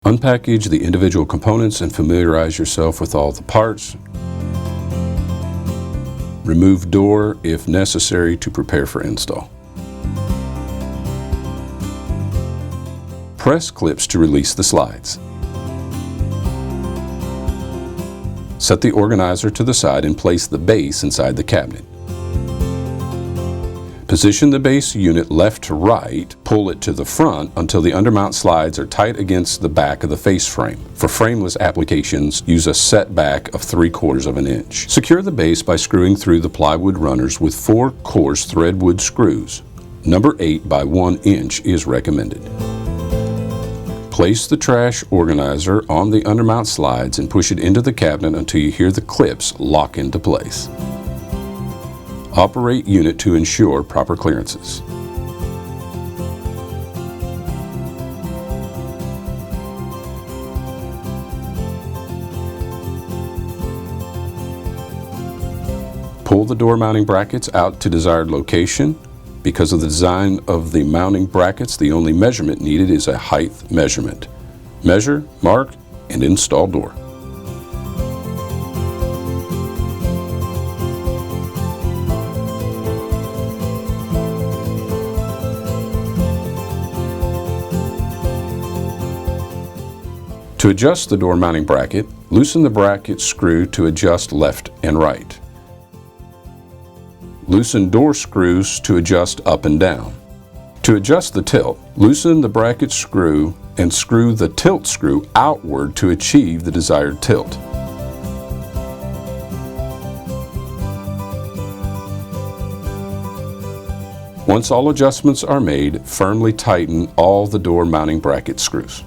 Unpackage the individual components and familiarize yourself with all the parts. Remove door if necessary to prepare for install. Press clips to release the slides. Set the organizer to the side and place the base inside the cabinet. Position the base unit left to right, pull it to the front until the undermount slides are tight against the back of the face frame. For frameless applications, use a setback of 3/4 of an inch. Secure the base by screwing through the plywood runners with 4 coarse threadwood screws. Number 8 by 1 inch is recommended. Place the trash organizer on the undermount slides and push it into the cabinet until you hear the clips lock into place. Operate unit to ensure proper clearances. Pull the door mounting brackets out to desired location. Because of the design of the mounting brackets, the only measurement needed is a height measurement. Measure, mark, and install door. To adjust the door mounting bracket, loosen the bracket screw to adjust left and right. Loosen door screws to adjust up and down. To adjust the tilt, loosen the bracket screw and screw the tilt screw outward to achieve the desired tilt. Once all adjustments are made, firmly tighten all the door mounting bracket screws.